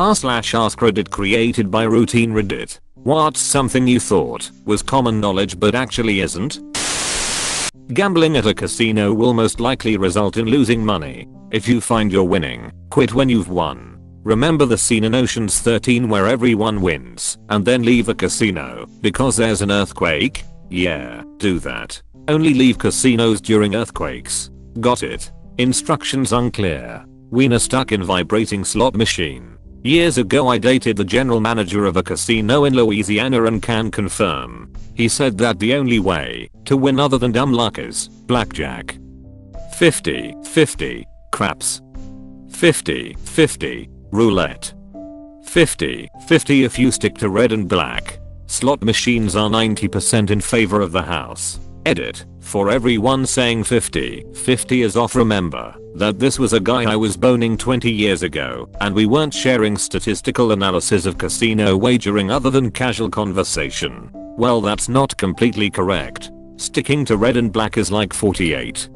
r/AskReddit created by routinereddit. What's something you thought was common knowledge but actually isn't? Gambling at a casino will most likely result in losing money. If you find you're winning, quit when you've won. Remember the scene in Ocean's 13 where everyone wins and then leave the casino because there's an earthquake? Yeah, do that. Only leave casinos during earthquakes. Got it. Instructions unclear. Wiener stuck in vibrating slot machine. Years ago I dated the general manager of a casino in Louisiana and can confirm. He said that the only way to win other than dumb luck is blackjack. 50-50 craps. 50-50 roulette. 50-50 if you stick to red and black. Slot machines are 90% in favor of the house. Edit. For everyone saying 50-50 is off, remember that this was a guy I was boning 20 years ago and we weren't sharing statistical analysis of casino wagering other than casual conversation. Well, that's not completely correct. Sticking to red and black is like 48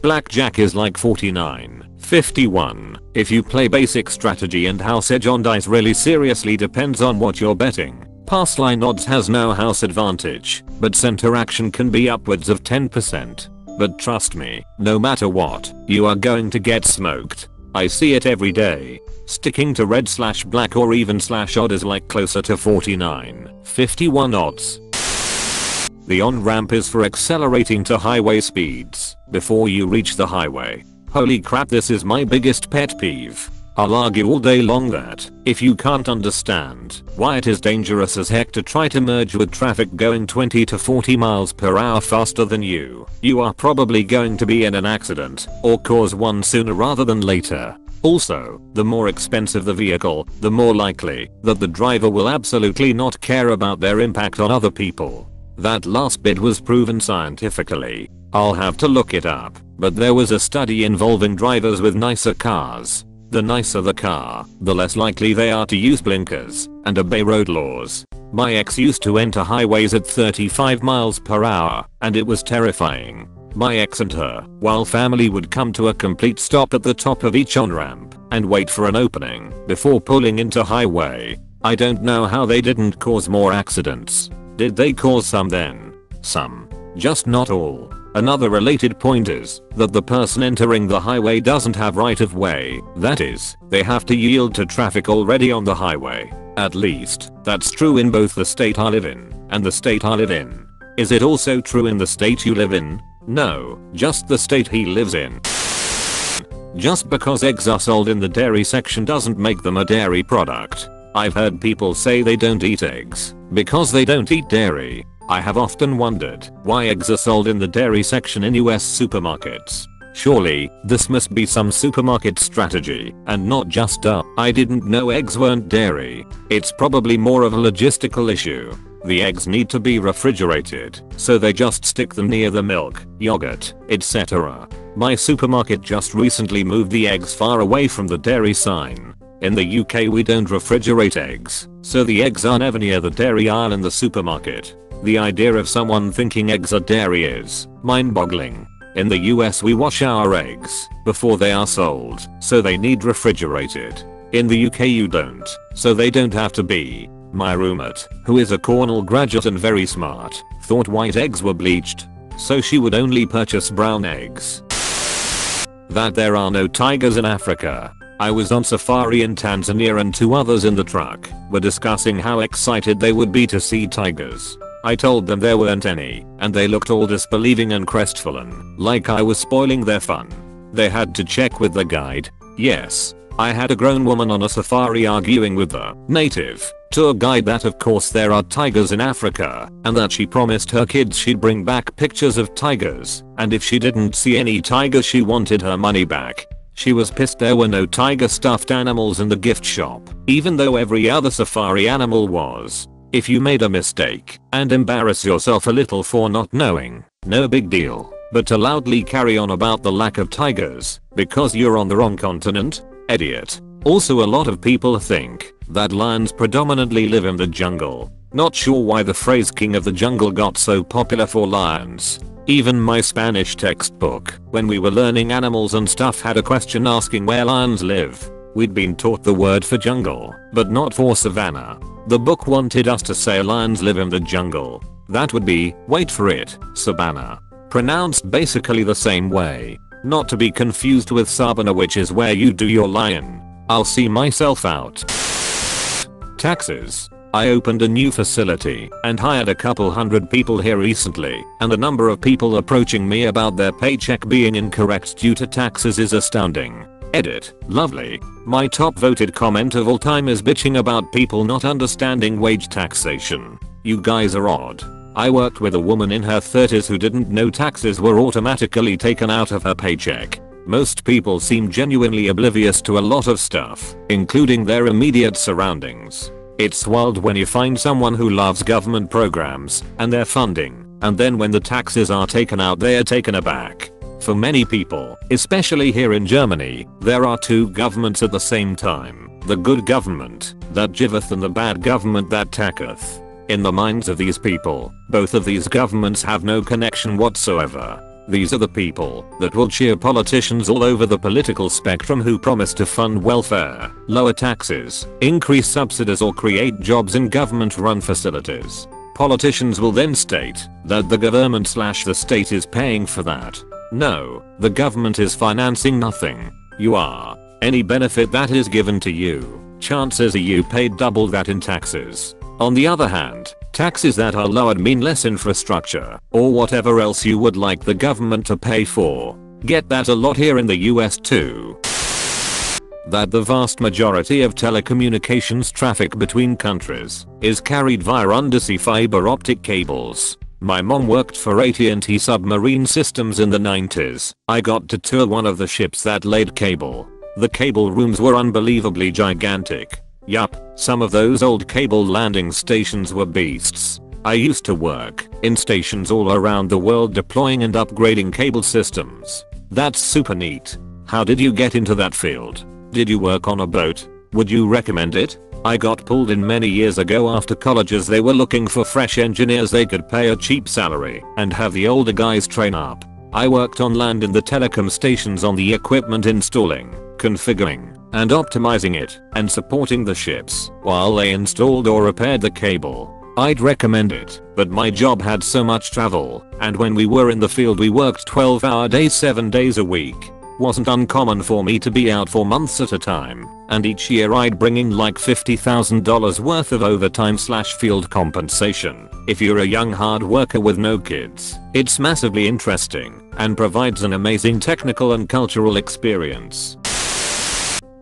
blackjack is like 51. If you play basic strategy and house edge on dice really seriously depends on what you're betting. Pass line odds has no house advantage, but center action can be upwards of 10%. But trust me, no matter what, you are going to get smoked. I see it every day. Sticking to red/black or even /odd is like closer to 51 odds. The on-ramp is for accelerating to highway speeds before you reach the highway. Holy crap, this is my biggest pet peeve. I'll argue all day long that if you can't understand why it is dangerous as heck to try to merge with traffic going 20 to 40 miles per hour faster than you are probably going to be in an accident or cause one sooner rather than later. Also, the more expensive the vehicle, the more likely that the driver will absolutely not care about their impact on other people. That last bit was proven scientifically. I'll have to look it up, but there was a study involving drivers with nicer cars. The nicer the car, the less likely they are to use blinkers and obey road laws. My ex used to enter highways at 35 miles per hour, and it was terrifying. My ex and her, while family would come to a complete stop at the top of each on-ramp and wait for an opening before pulling into highway. I don't know how they didn't cause more accidents. Did they cause some then? Some. Just not all. Another related point is that the person entering the highway doesn't have right of way. That is, they have to yield to traffic already on the highway. At least, that's true in both the state I live in and the state I live in. Is it also true in the state you live in? No, just the state he lives in. Just because eggs are sold in the dairy section doesn't make them a dairy product. I've heard people say they don't eat eggs because they don't eat dairy. I have often wondered why eggs are sold in the dairy section in US supermarkets. Surely, this must be some supermarket strategy and not just I didn't know eggs weren't dairy. It's probably more of a logistical issue. The eggs need to be refrigerated, so they just stick them near the milk, yogurt, etc. My supermarket just recently moved the eggs far away from the dairy sign. In the UK we don't refrigerate eggs, so the eggs are never near the dairy aisle in the supermarket. The idea of someone thinking eggs are dairy is mind-boggling. In the US we wash our eggs before they are sold, so they need refrigerated. In the UK you don't, so they don't have to be. My roommate, who is a Cornell graduate and very smart, thought white eggs were bleached, so she would only purchase brown eggs. That there are no tigers in Africa. I was on safari in Tanzania and two others in the truck were discussing how excited they would be to see tigers. I told them there weren't any, and they looked all disbelieving and crestfallen, like I was spoiling their fun. They had to check with the guide. Yes, I had a grown woman on a safari arguing with the native tour guide that of course there are tigers in Africa, and that she promised her kids she'd bring back pictures of tigers, and if she didn't see any tigers she wanted her money back. She was pissed there were no tiger stuffed animals in the gift shop, even though every other safari animal was. If you made a mistake and embarrass yourself a little for not knowing, no big deal, but to loudly carry on about the lack of tigers because you're on the wrong continent? Idiot. Also, a lot of people think that lions predominantly live in the jungle. Not sure why the phrase king of the jungle got so popular for lions. Even my Spanish textbook, when we were learning animals and stuff, had a question asking where lions live. We'd been taught the word for jungle, but not for savanna. The book wanted us to say lions live in the jungle. That would be, wait for it, savanna. Pronounced basically the same way. Not to be confused with savannah, which is where you do your lion. I'll see myself out. Taxes. I opened a new facility and hired a couple hundred people here recently, and the number of people approaching me about their paycheck being incorrect due to taxes is astounding. Edit. Lovely. My top voted comment of all time is bitching about people not understanding wage taxation. You guys are odd. I worked with a woman in her 30s who didn't know taxes were automatically taken out of her paycheck. Most people seem genuinely oblivious to a lot of stuff, including their immediate surroundings. It's wild when you find someone who loves government programs and their funding, and then when the taxes are taken out they are taken aback. For many people, especially here in Germany, there are two governments at the same time. The good government, that giveth, and the bad government that taketh. In the minds of these people, both of these governments have no connection whatsoever. These are the people that will cheer politicians all over the political spectrum who promise to fund welfare, lower taxes, increase subsidies, or create jobs in government-run facilities. Politicians will then state that the government/the state is paying for that. No, the government is financing nothing. You are. Any benefit that is given to you, chances are you paid double that in taxes. On the other hand, taxes that are lowered mean less infrastructure, or whatever else you would like the government to pay for. Get that a lot here in the US too. That the vast majority of telecommunications traffic between countries is carried via undersea fiber optic cables. My mom worked for AT&T Submarine Systems in the 90s. I got to tour one of the ships that laid cable. The cable rooms were unbelievably gigantic. Yup, some of those old cable landing stations were beasts. I used to work in stations all around the world deploying and upgrading cable systems. That's super neat. How did you get into that field? Did you work on a boat? Would you recommend it? I got pulled in many years ago after college as they were looking for fresh engineers they could pay a cheap salary and have the older guys train up. I worked on land in the telecom stations on the equipment, installing, configuring, and optimizing it, and supporting the ships while they installed or repaired the cable. I'd recommend it, but my job had so much travel, and when we were in the field we worked 12-hour days 7 days a week. Wasn't uncommon for me to be out for months at a time, and each year I'd bring in like $50,000 worth of overtime/field compensation. If you're a young hard worker with no kids, it's massively interesting and provides an amazing technical and cultural experience.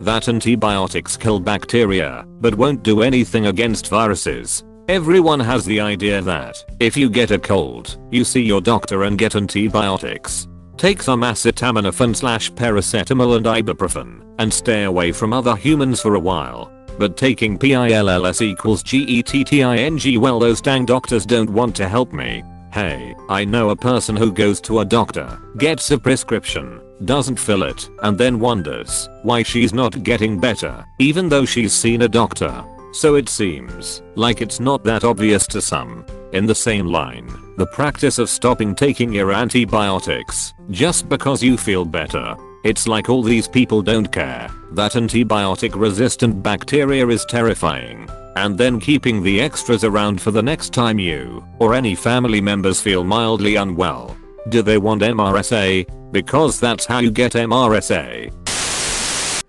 That antibiotics kill bacteria, but won't do anything against viruses. Everyone has the idea that if you get a cold, you see your doctor and get antibiotics. Take some acetaminophen/paracetamol and ibuprofen, and stay away from other humans for a while. But taking pills equals getting, well, those dang doctors don't want to help me. Hey, I know a person who goes to a doctor, gets a prescription, doesn't fill it, and then wonders why she's not getting better, even though she's seen a doctor. So it seems like it's not that obvious to some. In the same line, the practice of stopping taking your antibiotics just because you feel better. It's like all these people don't care that antibiotic resistant bacteria is terrifying, and then keeping the extras around for the next time you or any family members feel mildly unwell. Do they want MRSA? Because that's how you get MRSA.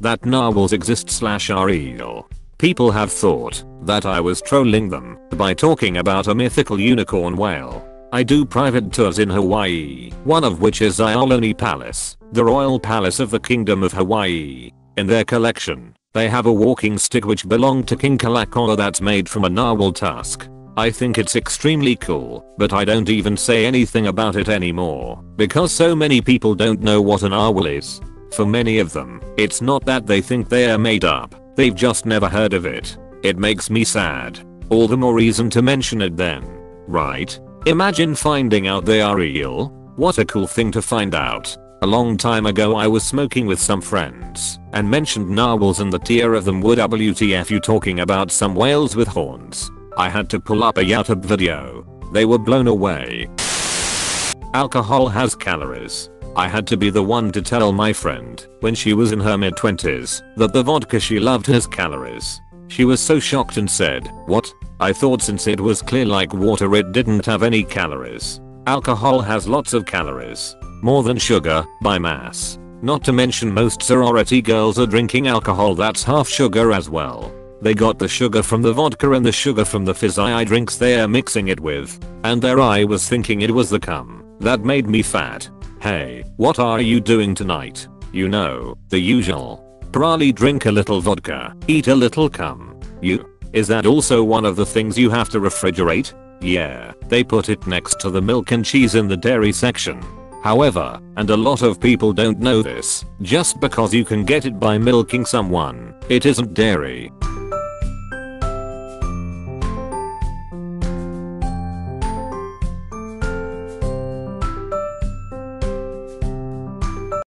That narwhals exist/are real. People have thought that I was trolling them by talking about a mythical unicorn whale. I do private tours in Hawaii, one of which is Iolani Palace, the royal palace of the Kingdom of Hawaii. In their collection, they have a walking stick which belonged to King Kalakaua that's made from a narwhal tusk. I think it's extremely cool, but I don't even say anything about it anymore because so many people don't know what a narwhal is. For many of them, it's not that they think they are made up, they've just never heard of it. It makes me sad. All the more reason to mention it then, right? Imagine finding out they are real. What a cool thing to find out. A long time ago I was smoking with some friends and mentioned narwhals and the tier of them would WTF you talking about some whales with horns. I had to pull up a YouTube video. They were blown away. Alcohol has calories. I had to be the one to tell my friend, when she was in her mid-20s, that the vodka she loved has calories. She was so shocked and said, "What? I thought since it was clear like water it didn't have any calories." Alcohol has lots of calories. More than sugar, by mass. Not to mention most sorority girls are drinking alcohol that's half sugar as well. They got the sugar from the vodka and the sugar from the fizzy drinks they're mixing it with. And there I was thinking it was the cum that made me fat. Hey, what are you doing tonight? You know, the usual. Probably drink a little vodka, eat a little cum. Is that also one of the things you have to refrigerate? Yeah, they put it next to the milk and cheese in the dairy section. However, and a lot of people don't know this, just because you can get it by milking someone, it isn't dairy.